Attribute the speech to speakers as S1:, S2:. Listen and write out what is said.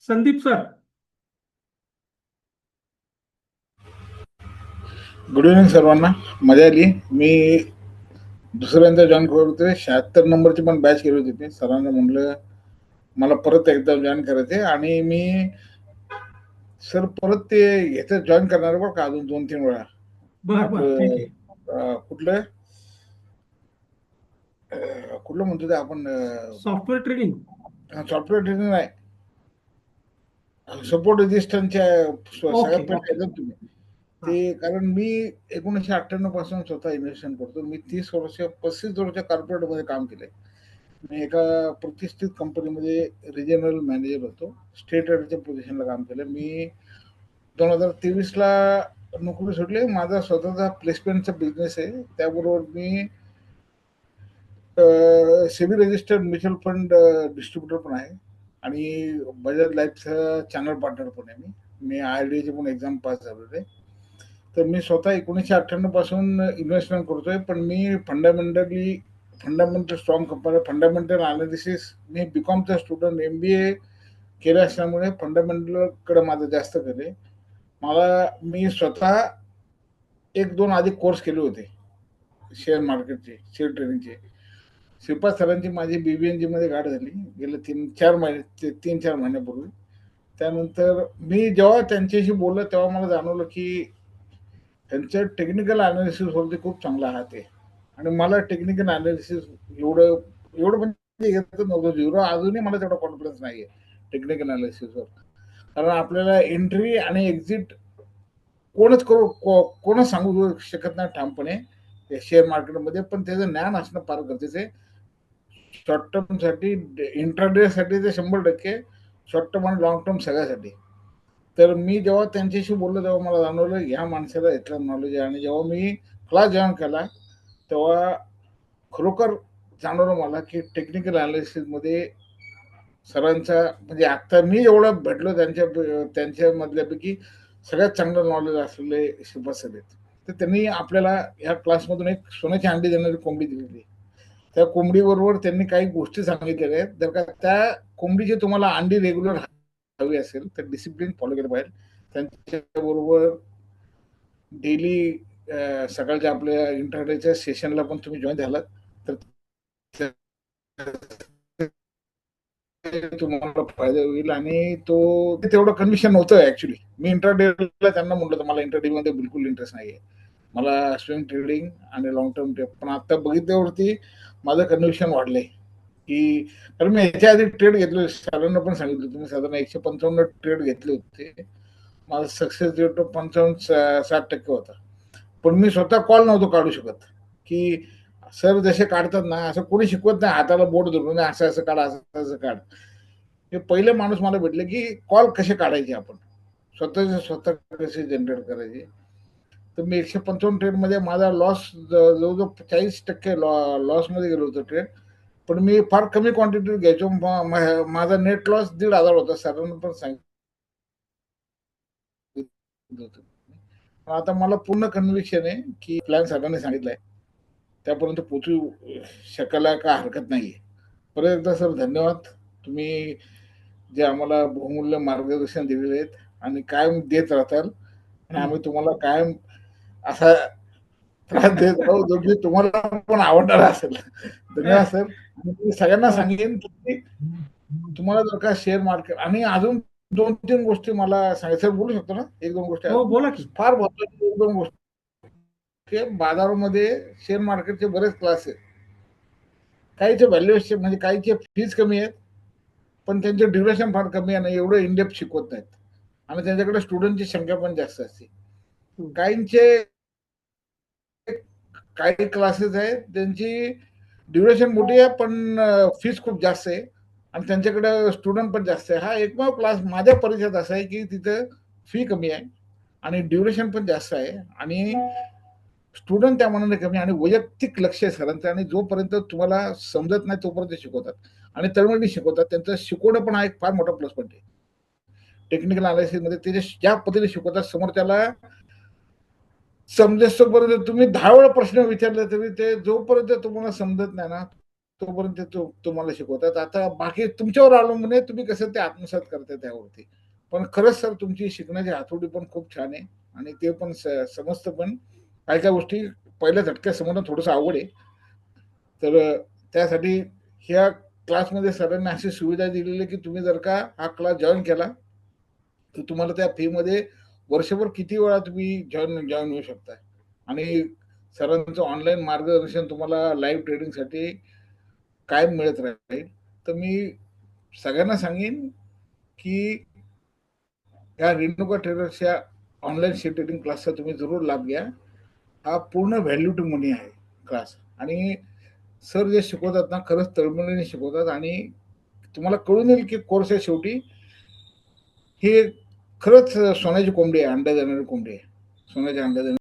S1: Sandeep sir.
S2: Good evening सर्वांना. मजा आली. मी दुसऱ्यांदा जॉईन करतोय. 76 नंबरची पण बॅच केली होती. मी सरांना म्हटलं मला परत एकदा जॉईन करायचे आणि मी सर परत ते ह्याच्यात जॉईन करणार बरं का अजून 2-3 वेळा.
S1: बर बर, ठीक
S2: आपलं
S1: आहे.
S2: कुठलं कुठलं म्हणतो ते आपण
S1: सॉफ्टवेअर ट्रेडिंग.
S2: सॉफ्टवेअर ट्रेनिंग नाही, सपोर्ट रजिस्टरच्या सगळ्यात
S1: ओके
S2: पहिले
S1: ओके.
S2: येतात तुम्ही
S1: हा.
S2: ते. कारण मी 1998 पासून स्वतः इन्व्हेस्टमेंट करतो. मी 35 वर्ष कॉर्पोरेटमध्ये काम केलंय. मी एका प्रतिष्ठित कंपनीमध्ये रिजनल मॅनेजर होतो. स्टेट हेडच्या पोझिशनला काम केलं. मी 2023ला नोकरी सोडली. माझा स्वतःचा प्लेसमेंटचा बिझनेस आहे. त्याबरोबर मी SEBI registered mutual fund distributor पण आहे आणि बजाज लाईफचा चॅनल पार्टनर पण आहे. मी IRDAची पण एक्झाम पास झालेलो आहे. तर मी स्वतः 1998 पासून इन्व्हेस्टमेंट करतोय. पण मी fundamental strong company, fundamental analysis, मी बीकॉमचा स्टुडंट, MBA केलं असल्यामुळे फंडामेंटलकडे माझं जास्त केले. मी स्वतः 1-2 आधी कोर्स केले होते शेअर मार्केटचे, शेअर ट्रेडिंगचे. श्रीपाद सरांची माझी BBNG मध्ये गाठ झाली गेले 3-4 महिन्यापूर्वी. त्यानंतर मी जेव्हा त्यांच्याशी बोललो तेव्हा मला जाणवलं की त्यांच्या टेक्निकल अनालिसिस वरती खूप चांगला हात आहे आणि मला टेक्निकल अनालिसिस एवढं एवढं म्हणजे येत नव्हतं. झिरो अजूनही मला तेवढा कॉन्फिडन्स नाहीये टेक्निकल अनालिसिसवर. कारण आपल्याला एंट्री आणि एक्झिट कोणच सांगू शकत नाही ठामपणे शेअर मार्केटमध्ये. पण त्याचं ज्ञान असणं फार गरजेचं आहे. शॉर्ट टर्म साठी, इंट्राडे साठी ते 100%, शॉर्ट टर्म आणि लॉंग टर्म सगळ्यासाठी. तर मी जेव्हा त्यांच्याशी बोललो तेव्हा मला जाणवलं ह्या माणसाला इथलं नॉलेज आहे. आणि जेव्हा मी क्लास जॉईन केला तेव्हा खरोखर जाणवलं मला की टेक्निकल अनालिसिसमध्ये सरांचा म्हणजे आता मी एवढं भेटलो त्यांच्या मधल्यापैकी सगळ्यात चांगलं नॉलेज असलेले श्रीपाद सर आहेत. तर त्यांनी आपल्याला ह्या क्लासमधून एक सोन्याची अंडी देणारी कोंबडी दिलेली. त्या कोंबडीबरोबर त्यांनी काही गोष्टी सांगितलेल्या आहेत. जर का त्या कोंबडीची तुम्हाला अंडी रेग्युलर हवी असेल तर डिसिप्लिन फॉलो केलं पाहिजे. त्यांच्याबरोबर डेली सकाळच्या आपल्या इंटरनेटच्या सेशनला पण तुम्ही जॉईन झालात तर तुम्हाला फायदा होईल. आणि ते तेवढं कन्व्हिक्शन नव्हतं ऍक्च्युली. मी इंटरडेला त्यांना म्हटलं मला इंटरडे मध्ये बिलकुल इंटरेस्ट नाहीये. मला स्विंग ट्रेडिंग आणि लॉंग टर्म ट्रेड. पण आता बघितल्यावरती माझं कन्व्हिक्शन वाढलंय की कारण मी ह्याच्या आधी ट्रेड घेतले. सरांना पण सांगितलं तुम्ही साधारण 155 ट्रेड घेतले होते. माझा सक्सेस रेट 55-60% होता. पण मी स्वतः कॉल नव्हतो काढू शकत की सर जसे काढतात ना असं कोणी शिकवत नाही हाताला बोट धरून असं असं काढ, असं असं काढ. हे पहिले माणूस मला भेटले की कॉल कसे काढायचे, आपण स्वतःचे स्वतः कसे जनरेट करायचे. तर मी 155 ट्रेड मध्ये माझा लॉस जवळजवळ 40% लॉस मध्ये गेलो होतो ट्रेड. पण मी फार कमी क्वांटिटी घ्यायचो. माझा नेट लॉस 1,500 होता. सरांना पण सांगितलं होतं. पण आता मला पूर्ण कन्व्हिक्शन आहे की प्लॅन सरांनी सांगितलाय त्यापर्यंत पोचू शकायला का हरकत नाहीये. परत एकदा सर धन्यवाद. तुम्ही जे आम्हाला बहुमूल्य मार्गदर्शन दिलेले आहेत आणि कायम देत राहताल आणि
S1: हम्म.
S2: आम्ही तुम्हाला कायम असा त्रास देत राहू जो की तुम्हाला पण आवडणार असेल. धन्यवाद
S1: ए,
S2: सर. आणि मी सगळ्यांना
S1: हो
S2: सांगेन की तुम्हाला जर का शेअर मार्केट आणि अजून 2-3 गोष्टी मला सांगायचं बोलू शकतो ना, 1-2 गोष्टी
S1: हो,
S2: अजून
S1: बोला की.
S2: फार महत्वाच्या 1-2 गोष्टी. बाजारामध्ये शेअर मार्केटचे बरेच क्लास आहेत. काहीचे व्हॅल्युएशन म्हणजे काहीचे फीज कमी आहेत पण त्यांचे ड्युरेशन फार कमी आहे ना, एवढं इनडेप्थ शिकवत नाहीत आणि त्यांच्याकडे स्टुडंटची संख्या पण जास्त असते.
S1: हम्म.
S2: काहींचे काही क्लासेस आहेत त्यांची ड्युरेशन मोठी आहे पण फीस खूप जास्त आहे आणि त्यांच्याकडे स्टुडंट पण जास्त आहे. हा एकमेव क्लास माझ्या परिचयात असा आहे की तिथं फी कमी आहे आणि ड्युरेशन पण जास्त आहे आणि स्टुडंट त्या मनाने कमी आणि वैयक्तिक लक्ष आहे सरांचं. आणि जोपर्यंत तुम्हाला समजत नाही तोपर्यंत शिकवतात आणि तळमळी शिकवतात. त्यांचं शिकवणं पण हा एक फार मोठा प्लस पॉईंट आहे. टेक्निकल अनालिसिस मध्ये ते ज्या पद्धतीने शिकवतात समोर त्याला समजेस्तोपर्यंत तुम्ही 10 वेळा प्रश्न विचारले तरी ते जोपर्यंत तुम्हाला समजत नाही ना तोपर्यंत तुम्हाला शिकवतात. आता बाकी तुमच्यावर अवलंबून आहे, तुम्ही कसं ते आत्मसात करता त्यावरती. पण खरंच सर तुमची शिकण्याची हातोटी पण खूप छान आहे आणि ते पण समजतं पण. काही गोष्टी पहिल्या झटक्यात समजणं थोडंसं अवघड आहे. तर त्यासाठी ह्या क्लासमध्ये सरांनी अशी सुविधा दिलेली आहे, की तुम्ही जर का हा क्लास जॉइन केला, तर तुम्हाला त्या फीमध्ये वर्षभर किती वेळा तुम्ही जॉइन होऊ शकता आणि सरांचं ऑनलाईन मार्गदर्शन तुम्हाला लाईव्ह ट्रेडिंगसाठी कायम मिळत राहील. तर मी सगळ्यांना सांगेन, की या रेणुका ट्रेडर्सच्या ऑनलाईन शेअर ट्रेडिंग क्लासचा तुम्ही जरूर लाभ घ्या. हा पूर्ण व्हॅल्यू टू मनी आहे क्लास आणि सर जे शिकवतात ना खरंच तळमळीने शिकवतात आणि तुम्हाला कळून येईल की कोर्सच्या शेवटी हे खरंच सोन्याची कोंबडी आहे, अंडा देणारी कोंबडी आहे. सोन्याच्या अंडा देणारी